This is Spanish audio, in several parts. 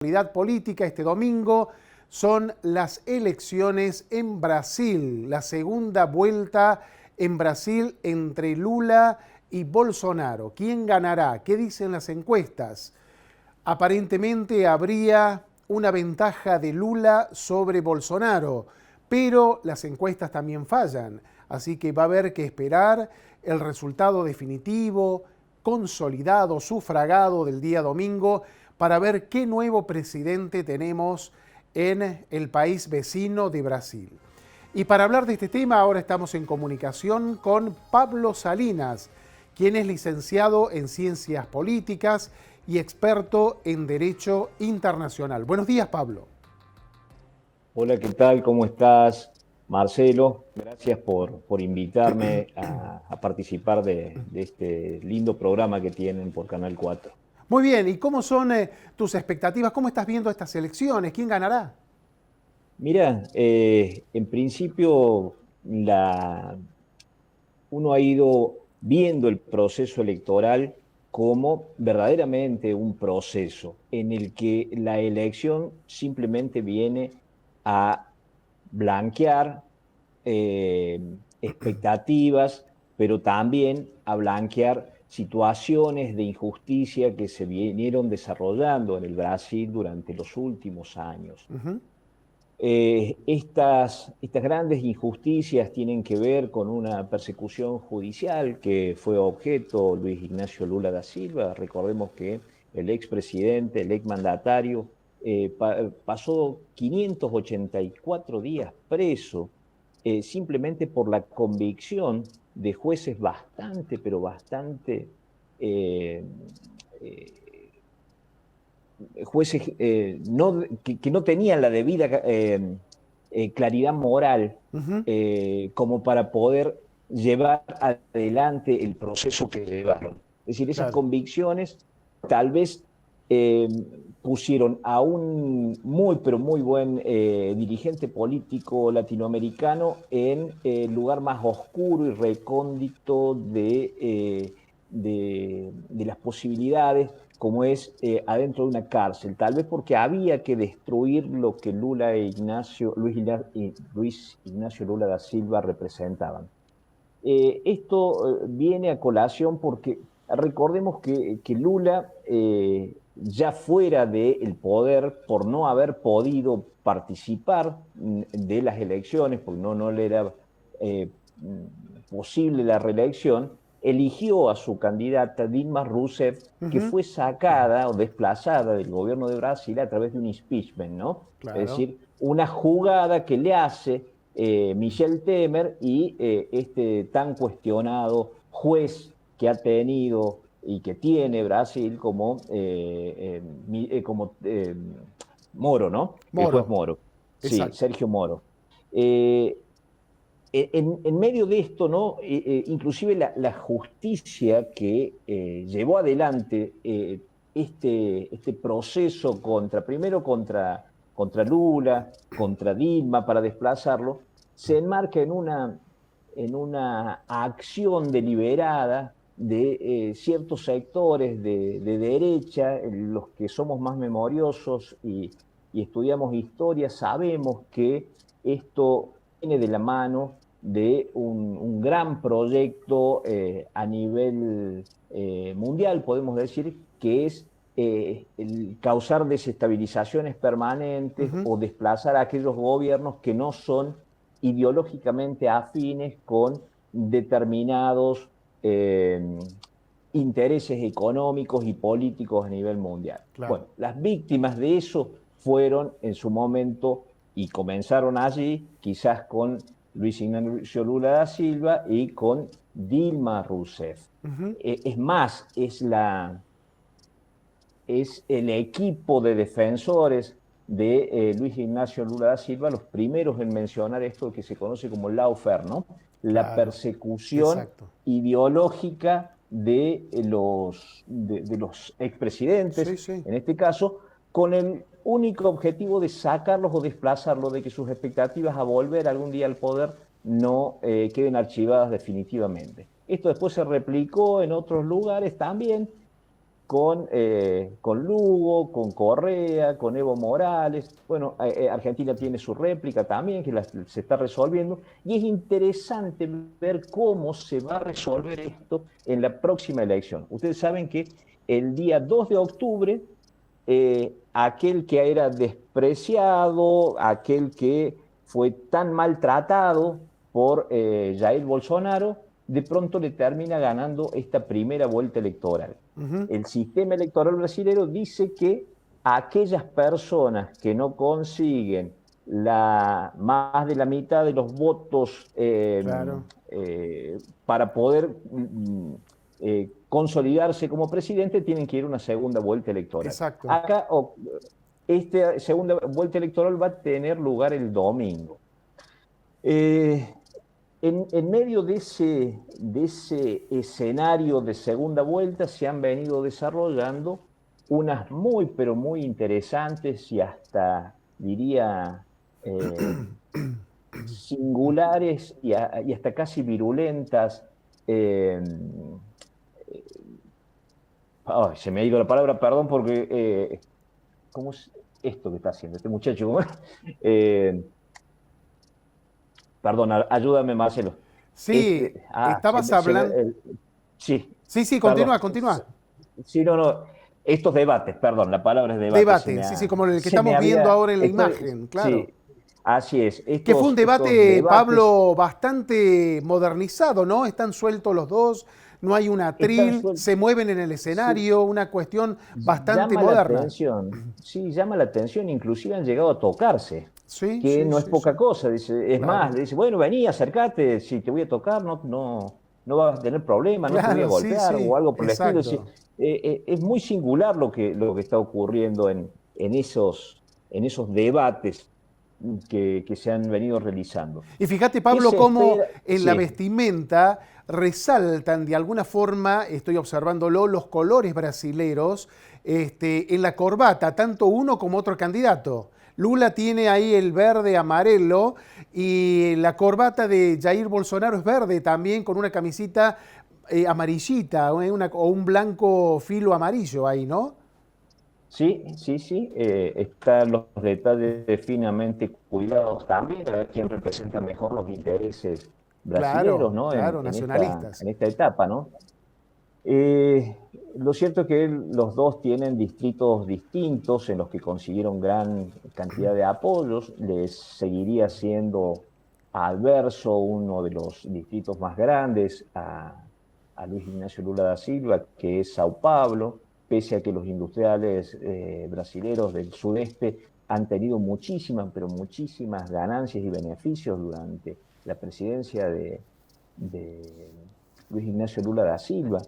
Actualidad política este domingo son las elecciones en Brasil, la segunda vuelta en Brasil entre Lula y Bolsonaro. ¿Quién ganará? ¿Qué dicen las encuestas? Aparentemente habría una ventaja de Lula sobre Bolsonaro, pero las encuestas también fallan, así que va a haber que esperar el resultado definitivo, consolidado, sufragado del día domingo, para ver qué nuevo presidente tenemos en el país vecino de Brasil. Y para hablar de este tema, ahora estamos en comunicación con Pablo Salinas, quien es licenciado en Ciencias Políticas y experto en Derecho Internacional. Buenos días, Pablo. Hola, ¿qué tal? ¿Cómo estás, Marcelo? Gracias por invitarme a participar de este lindo programa que tienen por Canal 4. Muy bien, ¿y cómo son tus expectativas? ¿Cómo estás viendo estas elecciones? ¿Quién ganará? Mira, en principio uno ha ido viendo el proceso electoral como verdaderamente un proceso en el que la elección simplemente viene a blanquear eh, expectativas, pero también a blanquear situaciones de injusticia que se vinieron desarrollando en el Brasil durante los últimos años. Uh-huh. Estas grandes injusticias tienen que ver con una persecución judicial que fue objeto Luis Ignacio Lula da Silva. Recordemos que el expresidente, el exmandatario, pasó 584 días preso simplemente por la convicción de jueces bastante, pero bastante eh, eh, jueces que no tenían la debida claridad moral Uh-huh. como para poder llevar adelante el proceso que llevaron. Es decir, esas Claro. convicciones tal vez eh, pusieron a un muy, pero muy buen dirigente político latinoamericano en el lugar más oscuro y recóndito de las posibilidades, como es adentro de una cárcel, tal vez porque había que destruir lo que Luis Ignacio Lula da Silva representaban. Esto viene a colación porque recordemos que Lula, ya fuera del poder, por no haber podido participar de las elecciones, porque no le era eh, posible la reelección, eligió a su candidata Dilma Rousseff, que Uh-huh. fue sacada o desplazada del gobierno de Brasil a través de un impeachment, ¿no? Es Claro. decir, una jugada que le hace Michel Temer y este tan cuestionado juez que ha tenido y que tiene Brasil como Moro, ¿no? El juez Moro. Moro. Sí, Exacto. Sergio Moro. Eh, en medio de esto, ¿no? Inclusive la justicia que llevó adelante este proceso primero contra Lula, contra Dilma, para desplazarlo, se enmarca en una acción deliberada de ciertos sectores de derecha. Los que somos más memoriosos y estudiamos historia, sabemos que esto viene de la mano de un gran proyecto a nivel mundial, podemos decir, que es el causar desestabilizaciones permanentes Uh-huh. o desplazar a aquellos gobiernos que no son ideológicamente afines con determinados eh, intereses económicos y políticos a nivel mundial. Claro. Bueno, las víctimas de eso fueron en su momento y comenzaron allí, quizás con Luis Ignacio Lula da Silva y con Dilma Rousseff. Uh-huh. Es más, es el equipo de defensores de Luis Ignacio Lula da Silva los primeros en mencionar esto que se conoce como lawfare, ¿no? La Claro. persecución Exacto. ideológica de los Sí, expresidentes, sí. en este caso, con el único objetivo de sacarlos o desplazarlos, de que sus expectativas a volver algún día al poder no queden archivadas definitivamente. Esto después se replicó en otros lugares también, con Lugo, con Correa, con Evo Morales. Bueno, Argentina tiene su réplica también, que se está resolviendo, y es interesante ver cómo se va a resolver esto en la próxima elección. Ustedes saben que el día 2 de octubre, aquel que era despreciado, aquel que fue tan maltratado por Jair Bolsonaro, de pronto le termina ganando esta primera vuelta electoral. Ujú. El sistema electoral brasileño dice que aquellas personas que no consiguen más de la mitad de los votos Claro, para poder consolidarse como presidente tienen que ir a una segunda vuelta electoral. exacto. Acá, esta segunda vuelta electoral va a tener lugar el domingo. Eh, en medio de ese escenario de segunda vuelta se han venido desarrollando unas muy, pero muy interesantes y hasta, diría, eh, singulares y hasta casi virulentas. eh, Se me ha ido la palabra, perdón, porque ¿cómo es esto que está haciendo este muchacho? Eh, Perdón, ayúdame, Marcelo. Sí, estabas hablando... Sí, Sí, sí, perdón. continúa, continúa. Sí, no, no. Estos debates, perdón, la palabra es debate, Debate, sí, sí, como el que se me estamos viendo había, ahora en la imagen, claro. sí, así es. Que fue un Estos debate, debates Pablo, bastante modernizado, ¿no? Están sueltos los dos, no hay un están atril, sueltos. se mueven en el Sí, escenario, una cuestión bastante llama la moderna. atención, sí, llama la atención, inclusive han llegado a tocarse, Sí, que sí, no es sí, poca sí. cosa, dice, es más, Claro, le dice, bueno, vení, acércate, si te voy a tocar, no vas a tener problema, no te voy a claro, sí, golpear o sí, algo por el estilo. Es decir, exacto. es muy singular lo que está ocurriendo en esos debates que se han venido realizando. Y fíjate, ¿Qué Pablo, se cómo espera? en la Sí, vestimenta resaltan de alguna forma, estoy observándolo, los colores brasileros en la corbata, tanto uno como otro candidato. Lula tiene ahí el verde amarelo y la corbata de Jair Bolsonaro es verde también con una camisita amarillita o un blanco filo amarillo ahí, ¿no? sí, sí, sí, están los detalles finamente cuidados también, a ver quién representa mejor los intereses brasileros, Claro, ¿no? claro, En nacionalistas. esta etapa, ¿no? Eh, lo cierto es que los dos tienen distritos distintos en los que consiguieron gran cantidad de apoyos. Les seguiría siendo adverso uno de los distritos más grandes a Luis Ignacio Lula da Silva, que es Sao Paulo, pese a que los industriales brasileros del sudeste han tenido muchísimas, pero muchísimas ganancias y beneficios durante la presidencia de Luis Ignacio Lula da Silva.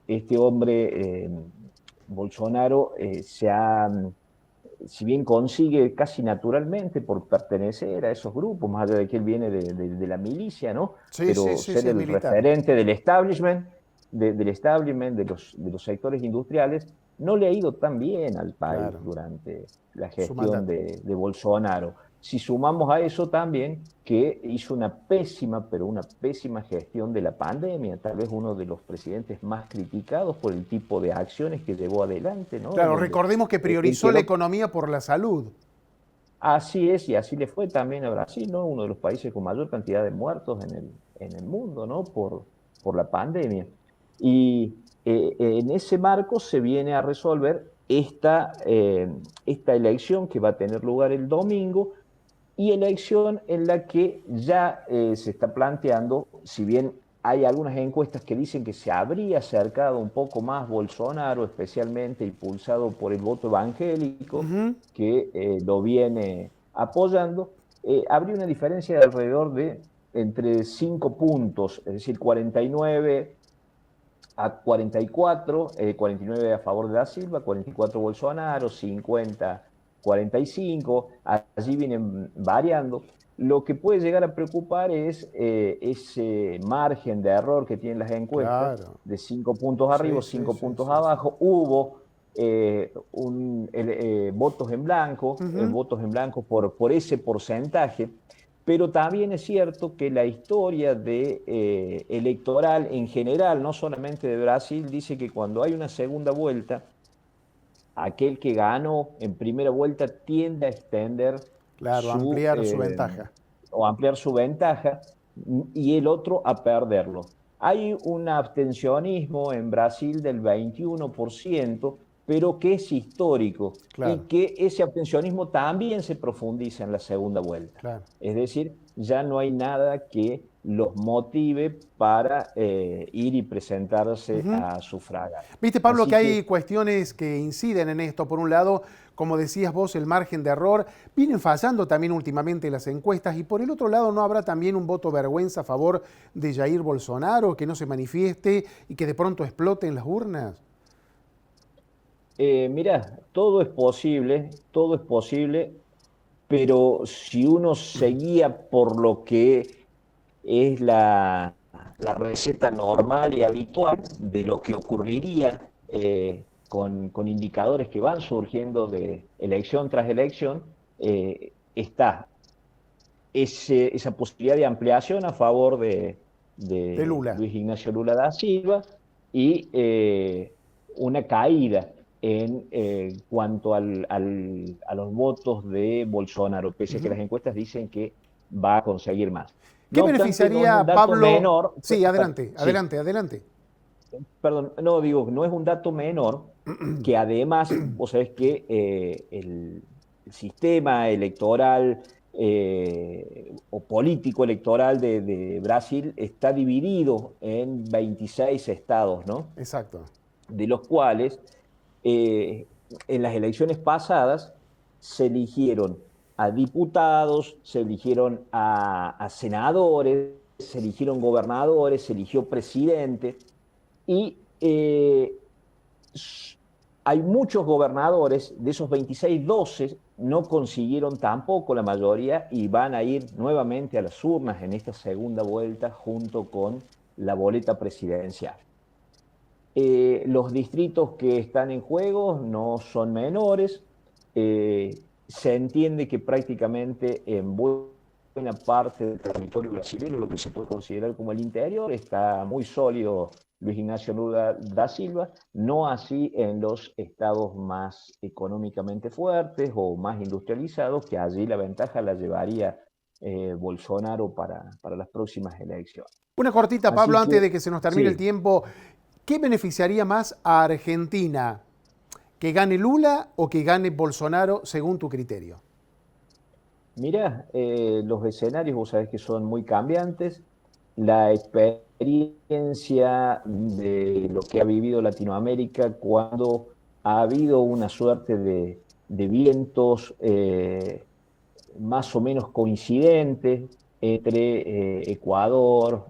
Este hombre, Bolsonaro, si bien consigue casi naturalmente por pertenecer a esos grupos, más allá de que él viene de la milicia, ¿no? Sí, sí, Pero sí, sí, ser es el militar. referente del establishment, de los sectores industriales, no le ha ido tan bien al país Claro, durante la su gestión mandato. de Bolsonaro. Si sumamos a eso también que hizo una pésima, pero una pésima gestión de la pandemia, tal vez uno de los presidentes más criticados por el tipo de acciones que llevó adelante, ¿no? En Claro, donde recordemos que él priorizó la quedó. economía por la salud. Así es, y así le fue también a Brasil, ¿no? Uno de los países con mayor cantidad de muertos en el mundo, ¿no? Por la pandemia. Y en ese marco se viene a resolver esta elección que va a tener lugar el domingo, y elección en la que ya se está planteando, si bien hay algunas encuestas que dicen que se habría acercado un poco más Bolsonaro, especialmente impulsado por el voto evangélico, Ujú. que lo viene apoyando, habría una diferencia de alrededor de entre 5 puntos, es decir, 49 a 44, 49 a favor de Da Silva, 44 Bolsonaro, 50, 45, allí vienen variando. Lo que puede llegar a preocupar es ese margen de error que tienen las encuestas, Claro. de 5 puntos arriba Sí, o sí, 5 sí, puntos sí, sí. abajo. Hubo votos en blanco Ujú. por ese porcentaje, pero también es cierto que la historia electoral en general, no solamente de Brasil, dice que cuando hay una segunda vuelta, aquel que ganó en primera vuelta tiende a extender Claro, su, ampliar su eh, ventaja. o ampliar su ventaja y el otro a perderlo. Hay un abstencionismo en Brasil del 21%, pero que es histórico y Claro, que ese abstencionismo también se profundiza en la segunda vuelta. claro. Es decir, ya no hay nada que los motive para ir y presentarse Ujú. a sufragar. Viste, Pablo, que Así que hay cuestiones que inciden en esto. Por un lado, como decías vos, el margen de error. Vienen fallando también últimamente las encuestas. Y por el otro lado, ¿no habrá también un voto vergüenza a favor de Jair Bolsonaro, que no se manifieste y que de pronto explote en las urnas? Mirá, todo es posible, pero si uno seguía por lo que es la receta normal y habitual de lo que ocurriría con indicadores que van surgiendo de elección tras elección, está esa posibilidad de ampliación a favor De de Lula. Luis Ignacio Lula da Silva y una caída en cuanto a los votos de Bolsonaro, pese a que Ujú. las encuestas dicen que va a conseguir más. ¿Qué No obstante, no es un beneficiaría, dato Pablo? menor, Sí, adelante, sí, adelante, adelante. perdón, no digo, no es un dato menor que además, vos sabés que el sistema electoral o político electoral de Brasil está dividido en 26 estados, ¿no? Exacto. De los cuales eh, en las elecciones pasadas se eligieron a diputados, se eligieron a senadores, se eligieron gobernadores, se eligió presidente y hay muchos gobernadores, de esos 26, 12 no consiguieron tampoco la mayoría y van a ir nuevamente a las urnas en esta segunda vuelta junto con la boleta presidencial. Los distritos que están en juego no son menores. Se entiende que prácticamente en buena parte del territorio brasileño, lo que se puede considerar como el interior, está muy sólido Luis Ignacio Lula da Silva, no así en los estados más económicamente fuertes o más industrializados, que allí la ventaja la llevaría Bolsonaro para las próximas elecciones. Una cortita, Así Pablo, antes que de que se nos termine el sí, tiempo. ¿Qué beneficiaría más a Argentina? ¿Que gane Lula o que gane Bolsonaro según tu criterio? mirá, los escenarios vos sabés que son muy cambiantes. La experiencia de lo que ha vivido Latinoamérica cuando ha habido una suerte de vientos más o menos coincidentes entre Ecuador,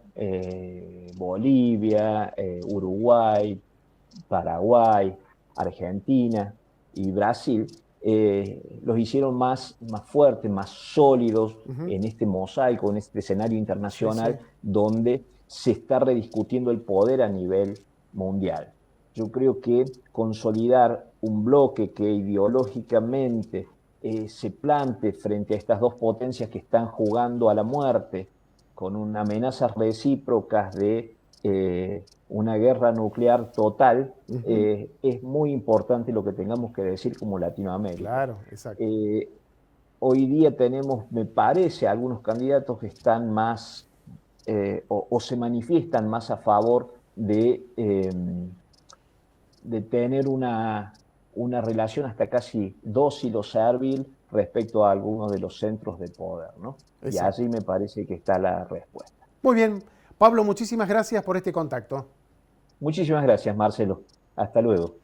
Bolivia, Uruguay, Paraguay, Argentina y Brasil, los hicieron más fuertes, más sólidos Ujú. en este mosaico, en este escenario Sí, sí. internacional donde se está rediscutiendo el poder a nivel mundial. Yo creo que consolidar un bloque que ideológicamente se plante frente a estas dos potencias que están jugando a la muerte, con una amenazas recíprocas de una guerra nuclear total, Ujú. es muy importante lo que tengamos que decir como Latinoamérica. Claro, exacto. Eh, Hoy día tenemos, me parece, algunos candidatos que están más o se manifiestan más a favor de tener una relación hasta casi dócil o servil respecto a algunos de los centros de poder, ¿no? Y Exacto. allí me parece que está la respuesta. Muy bien. Pablo, muchísimas gracias por este contacto. Muchísimas gracias, Marcelo. Hasta luego.